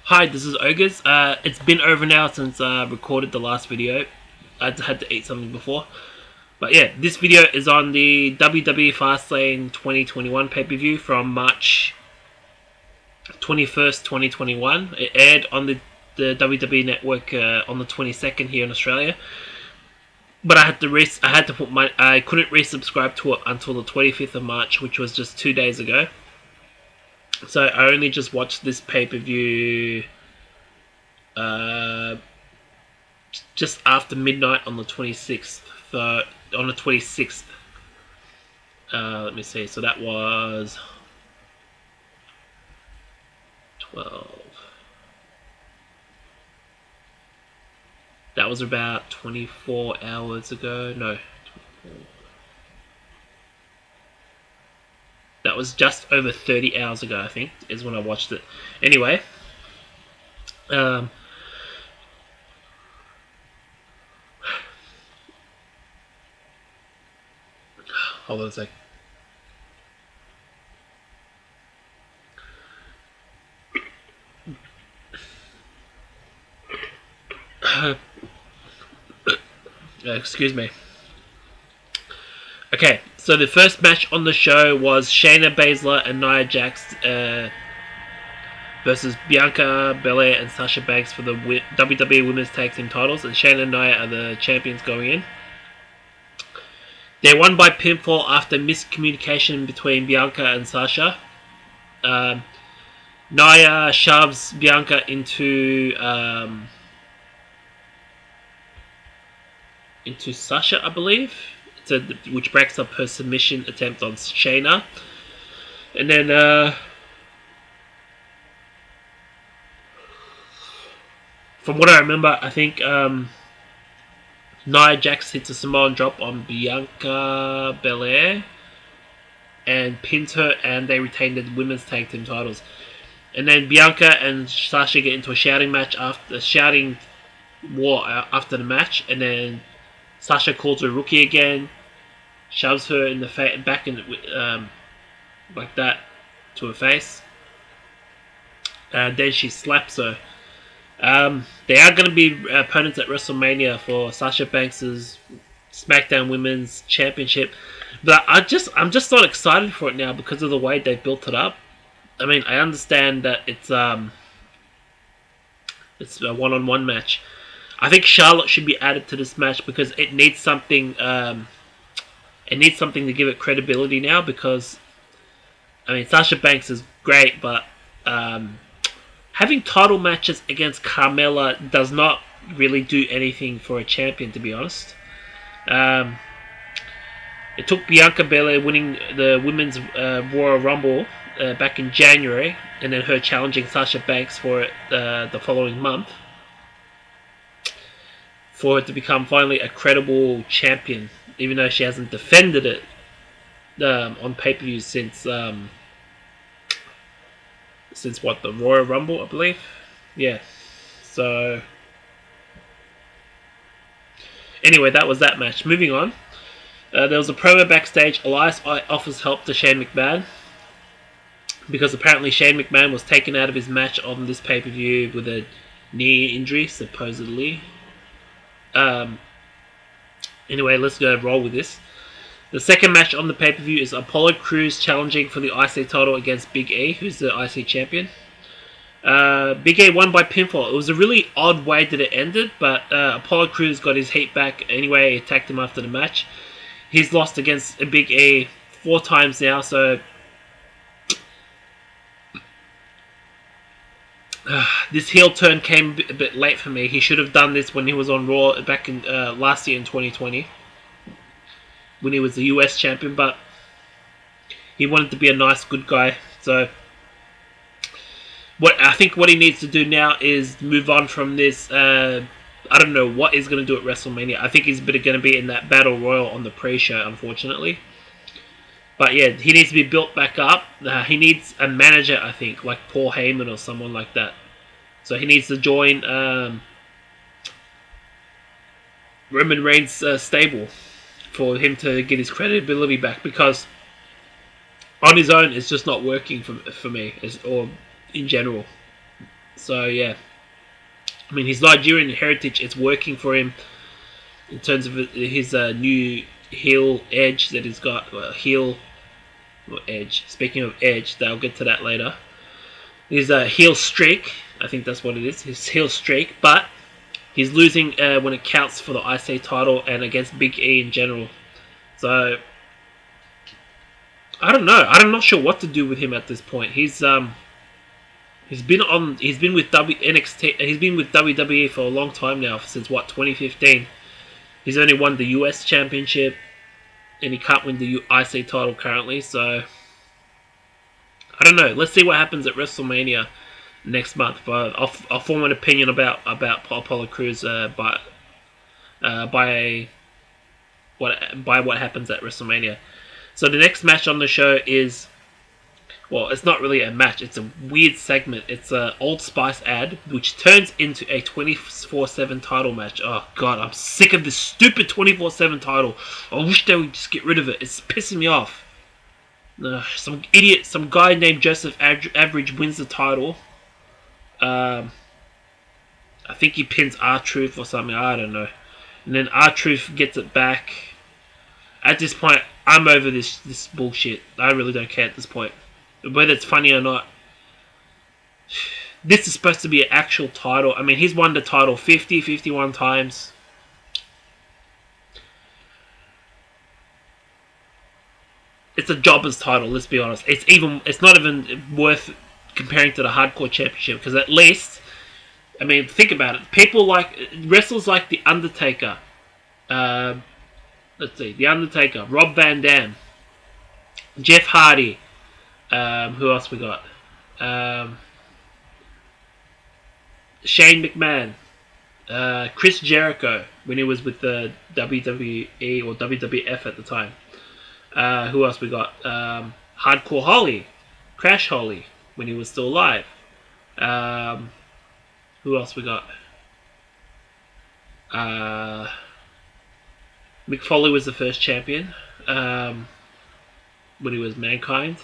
Hi, this is Ogres. It's been over now since I recorded the last video. I had to eat something before. But yeah, this video is on the WWE Fastlane 2021 pay-per-view from March 21st, 2021. It aired on the WWE Network on the 22nd here in Australia. But I had to I couldn't resubscribe to it until the 25th of March, which was just 2 days ago. So I only just watched this pay-per-view just after midnight on the 26th. On the 26th. Let me see. So that was 12. That was about 24 hours ago. No. 24. That was just over 30 hours ago, I think, is when I watched it. Anyway. Hold on a sec. Excuse me. Okay, so the first match on the show was Shayna Baszler and Nia Jax versus Bianca Belair and Sasha Banks for the WWE Women's Tag Team titles, and Shayna and Nia are the champions going in. They won by pinfall after miscommunication between Bianca and Sasha. Nia shoves Bianca into Sasha, I believe, which breaks up her submission attempt on Shayna. And then from what I remember, I think Nia Jax hits a Samoan drop on Bianca Belair and pins her, and they retain the women's tag team titles. And then Bianca and Sasha get into a shouting war after the match, and then Sasha calls her rookie again, shoves her in the back in like that to her face, and then she slaps her. They are going to be opponents at WrestleMania for Sasha Banks' SmackDown Women's Championship, but I'm just not excited for it now because of the way they built it up. I mean, I understand that it's a one-on-one match. I think Charlotte should be added to this match because it needs something. It needs something to give it credibility now, because I mean, Sasha Banks is great, but having title matches against Carmella does not really do anything for a champion, to be honest. It took Bianca Belair winning the Women's Royal Rumble back in January, and then her challenging Sasha Banks for it the following month, for it to become finally a credible champion, even though she hasn't defended it on pay-per-view since what, the Royal Rumble, I believe? Yeah. So anyway, that was that match. Moving on. There was a promo backstage. Elias offers help to Shane McMahon, because apparently Shane McMahon was taken out of his match on this pay-per-view with a knee injury, supposedly. Anyway, let's go roll with this. The second match on the pay-per-view is Apollo Crews challenging for the IC title against Big E, who's the IC champion. Big E won by pinfall. It was a really odd way that it ended, but Apollo Crews got his heat back anyway. He attacked him after the match. He's lost against Big E 4 times now, so this heel turn came a bit late for me. He should have done this when he was on Raw back in last year in 2020, when he was the US champion, but he wanted to be a nice, good guy. So I think what he needs to do now is move on from this. I don't know what he's going to do at WrestleMania. I think he's going to be in that Battle Royal on the pre-show, unfortunately. But yeah, he needs to be built back up. He needs a manager, I think, like Paul Heyman or someone like that. So he needs to join Roman Reigns' stable for him to get his credibility back, because on his own it's just not working for me, or in general. So yeah, I mean his Nigerian heritage is working for him in terms of his new heel edge that he's got. Well, heel or edge. Speaking of edge, I'll get to that later. His heel streak, I think that's what it is. His heel streak, but he's losing when it counts for the IC title and against Big E in general. So I don't know. I'm not sure what to do with him at this point. He's been with NXT. He's been with WWE for a long time now, since 2015. He's only won the US Championship, and he can't win the IC title currently. So I don't know. Let's see what happens at WrestleMania next month. But I'll form an opinion about Apollo Crews by what happens at WrestleMania. So the next match on the show is, well, it's not really a match. It's a weird segment. It's an Old Spice ad, which turns into a 24/7 title match. Oh, God, I'm sick of this stupid 24/7 title. I wish they would just get rid of it. It's pissing me off. Some idiot, some guy named Joseph Average wins the title. I think he pins R-Truth or something. I don't know. And then R-Truth gets it back. At this point, I'm over this bullshit. I really don't care at this point. Whether it's funny or not. This is supposed to be an actual title. I mean, he's won the title 51 times. It's a jobber's title, let's be honest. It's not even worth comparing to the Hardcore Championship, because at least, I mean, think about it. Wrestlers like The Undertaker. Let's see, The Undertaker, Rob Van Dam, Jeff Hardy. Who else we got? Shane McMahon, Chris Jericho when he was with the WWE or WWF at the time. Who else we got? Hardcore Holly, Crash Holly when he was still alive. Who else we got? Mick Foley was the first champion when he was Mankind.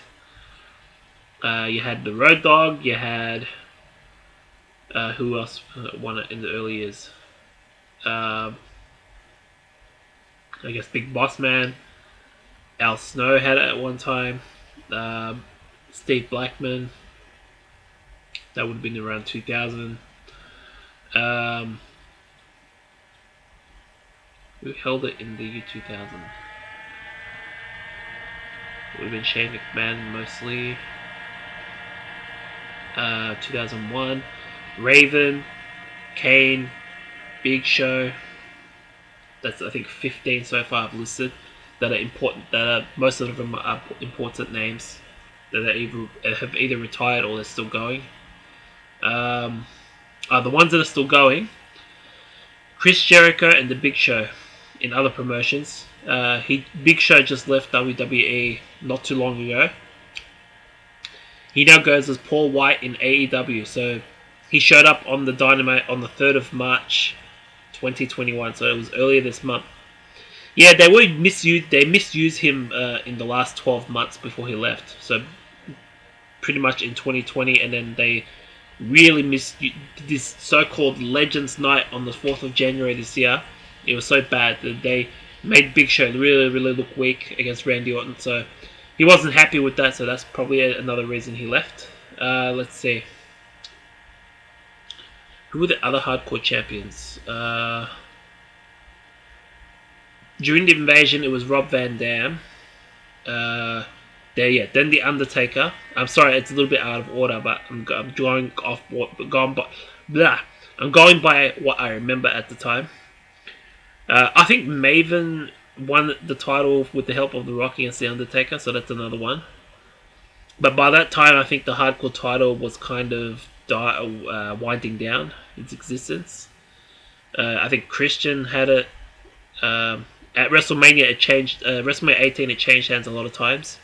You had the Road Dogg. You had who else won it in the early years? I guess Big Boss Man. Al Snow had it at one time. Steve Blackman. That would have been around 2000. Who held it in the year 2000? It would have been Shane McMahon mostly. 2001. Raven, Kane, Big Show. That's, I think, 15 so far I've listed that are important. Most of them are important names that have either retired or they're still going. The ones that are still going: Chris Jericho and the Big Show in other promotions. Big Show just left WWE not too long ago. He now goes as Paul White in AEW. So he showed up on the Dynamite on the 3rd of March 2021. So it was earlier this month. Yeah, they misused him in the last 12 months before he left. So pretty much in 2020, and then they really misused this so-called Legends Night on the 4th of January this year. It was so bad that they made Big Show really, really look weak against Randy Orton. So he wasn't happy with that, so that's probably another reason he left. Let's see. Who were the other hardcore champions? During the Invasion, it was Rob Van Dam. Then the Undertaker. I'm sorry, it's a little bit out of order, but I'm going by what I remember at the time. I think Maven won the title with the help of The Rock against the Undertaker, so that's another one. But by that time, I think the hardcore title was kind of winding down its existence. I think Christian had it. At WrestleMania, it changed. WrestleMania 18, it changed hands a lot of times.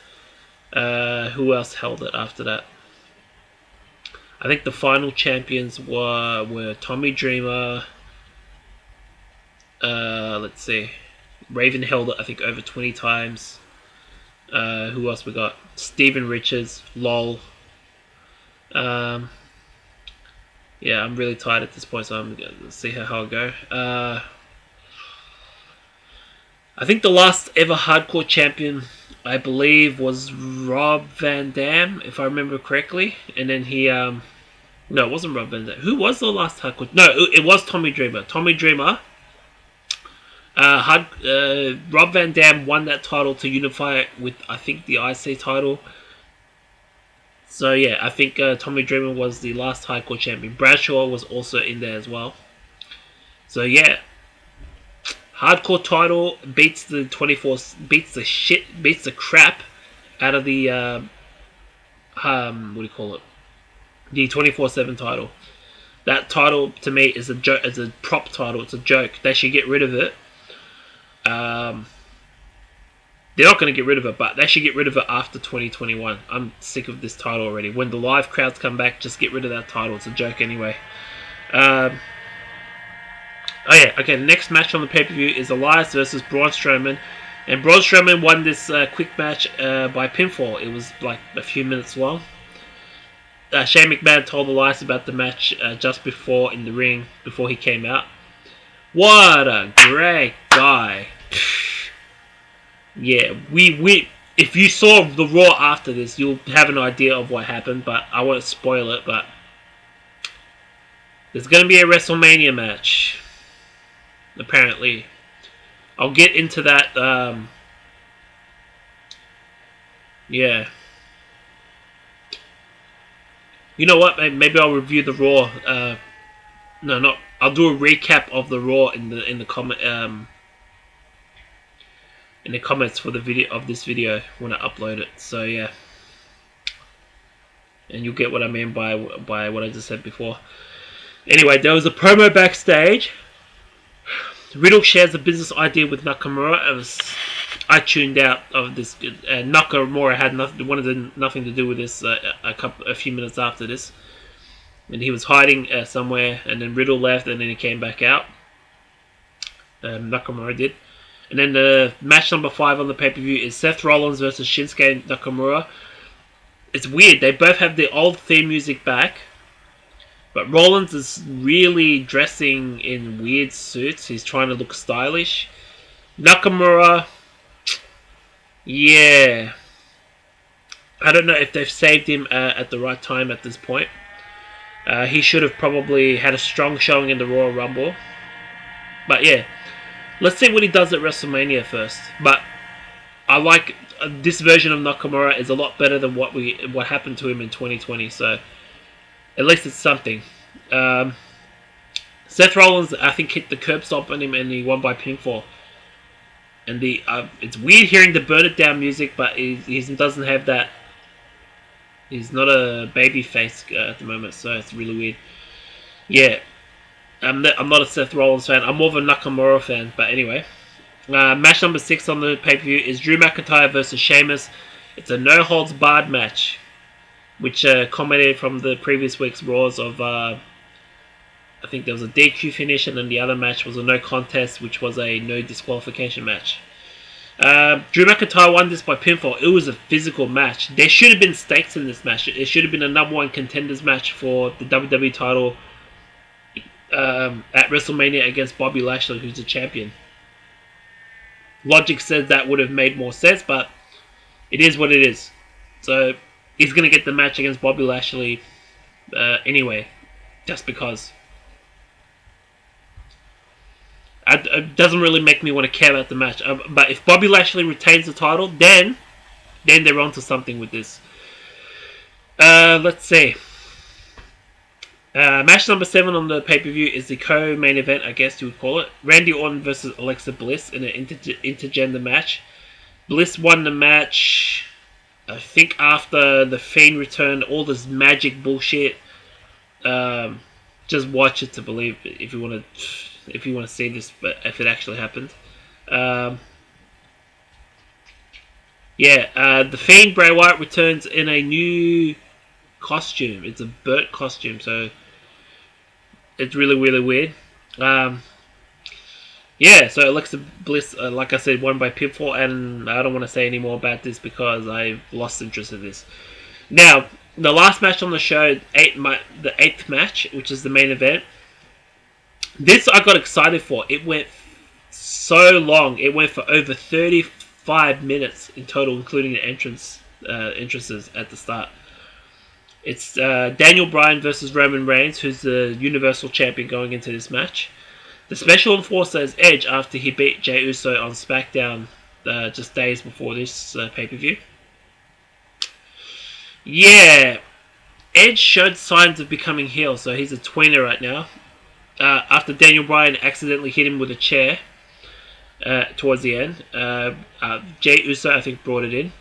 Who else held it after that? I think the final champions were Tommy Dreamer. Let's see. Raven held it, I think, over 20 times. Who else we got? Steven Richards, LOL. Yeah, I'm really tired at this point, so I'm gonna see how it go. I think the last ever hardcore champion, I believe, was Rob Van Dam, if I remember correctly. And then he, no, it wasn't Rob Van Dam. Who was the last hardcore? No, it was Tommy Dreamer. Tommy Dreamer. Rob Van Dam won that title to unify it with, I think, the IC title. So yeah, I think Tommy Dreamer was the last hardcore champion. Bradshaw was also in there as well. So yeah, hardcore title beats the 24, beats the crap out of the what do you call it? The 24/7 title. That title to me is a joke. It's a prop title. It's a joke. They should get rid of it. They're not going to get rid of it, but they should get rid of it after 2021. I'm sick of this title already. When the live crowds come back, just get rid of that title. It's a joke anyway. Oh yeah, okay, the next match on the pay-per-view is Elias versus Braun Strowman. And Braun Strowman won this quick match by pinfall. It was like a few minutes long. Shane McMahon told Elias about the match just before in the ring, before he came out. What a great guy. Yeah, if you saw the Raw after this, you'll have an idea of what happened, but I won't spoil it, but there's going to be a WrestleMania match, apparently. I'll get into that, yeah. You know what, maybe I'll review the Raw, I'll do a recap of the Raw in the comment, in the comments for the video of this video when I upload it. So yeah, and you'll get what I mean by what I just said before. Anyway, there was a promo backstage. Riddle shares a business idea with Nakamura. I tuned out of this. Nakamura had nothing to do with this. A few minutes after this, and he was hiding somewhere. And then Riddle left, and then he came back out. Nakamura did. And then the match number 5 on the pay-per-view is Seth Rollins versus Shinsuke Nakamura. It's weird. They both have the old theme music back. But Rollins is really dressing in weird suits. He's trying to look stylish. Nakamura, yeah. I don't know if they've saved him at the right time at this point. He should have probably had a strong showing in the Royal Rumble. But yeah. Let's see what he does at WrestleMania first. But I like this version of Nakamura is a lot better than what happened to him in 2020. So at least it's something. Seth Rollins, I think, hit the curb stomp on him, and he won by pinfall. And it's weird hearing the Burn It Down music, but he doesn't have that. He's not a baby face at the moment, so it's really weird. Yeah. I'm not a Seth Rollins fan. I'm more of a Nakamura fan. But anyway. Match number 6 on the pay-per-view is Drew McIntyre versus Sheamus. It's a no-holds-barred match, which culminated from the previous week's Raws of... I think there was a DQ finish, and then the other match was a no contest, which was a no disqualification match. Drew McIntyre won this by pinfall. It was a physical match. There should have been stakes in this match. It should have been a number 1 contenders match for the WWE title at WrestleMania against Bobby Lashley, who's the champion. Logic says that would have made more sense, but it is what it is. So he's going to get the match against Bobby Lashley anyway, just because. It doesn't really make me want to care about the match. But if Bobby Lashley retains the title, then they're onto something with this. Let's see. Match number 7 on the pay-per-view is the co-main event, I guess you would call it. Randy Orton versus Alexa Bliss in an intergender match. Bliss won the match, I think, after the Fiend returned, all this magic bullshit. Just watch it to believe it if you want to see this, but if it actually happened. The Fiend, Bray Wyatt, returns in a new costume. It's a Burt costume, so it's really, really weird. So Alexa Bliss, like I said, won by pinfall, and I don't want to say any more about this because I've lost interest in this. Now, the last match on the show, the eighth match, which is the main event. This I got excited for. It went so long. It went for over 35 minutes in total, including the entrances at the start. It's Daniel Bryan versus Roman Reigns, who's the Universal Champion going into this match. The special enforcer is Edge after he beat Jey Uso on SmackDown just days before this pay-per-view. Yeah, Edge showed signs of becoming heel, so he's a tweener right now. After Daniel Bryan accidentally hit him with a chair towards the end. Jey Uso, I think, brought it in.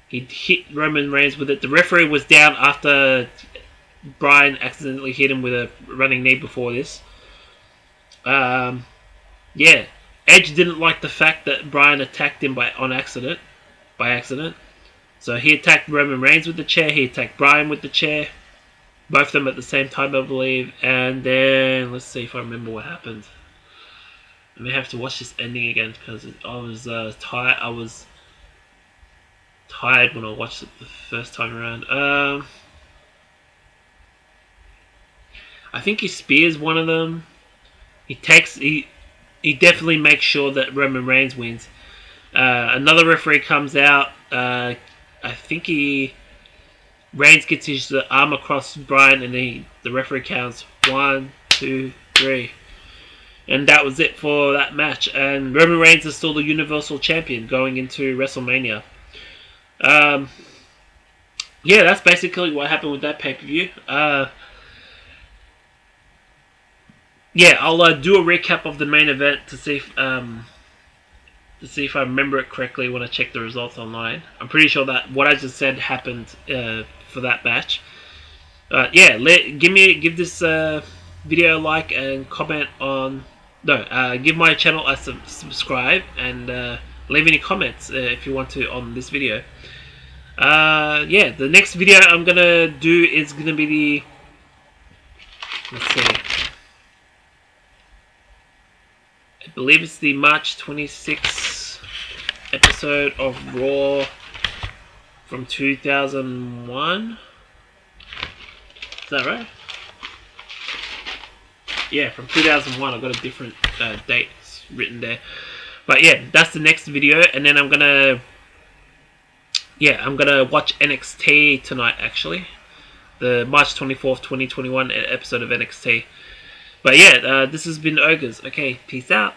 He hit Roman Reigns with it. The referee was down after Bryan accidentally hit him with a running knee before this. Yeah, Edge didn't like the fact that Bryan attacked him by accident. So he attacked Roman Reigns with the chair. He attacked Bryan with the chair. Both of them at the same time, I believe. And then let's see if I remember what happened. I may have to watch this ending again because I was tired. I was tired when I watched it the first time around. I think he spears one of them. He definitely makes sure that Roman Reigns wins. Another referee comes out. I think Reigns gets his arm across Bryan, and the referee counts 1, 2, 3. And that was it for that match. And Roman Reigns is still the Universal Champion going into WrestleMania. Yeah, that's basically what happened with that pay-per-view. Yeah, I'll do a recap of the main event to see if I remember it correctly when I check the results online. I'm pretty sure that what I just said happened for that match. Yeah, give this video a like and comment on. No, give my channel a subscribe and leave any comments if you want to on this video. Yeah, the next video I'm gonna do is gonna be the. Let's see. I believe it's the March 26th episode of Raw from 2001. Is that right? Yeah, from 2001. I've got a different date written there. But yeah, that's the next video. And then I'm gonna watch NXT tonight, actually. The March 24th, 2021 episode of NXT. But yeah, this has been Ogres. Okay, peace out.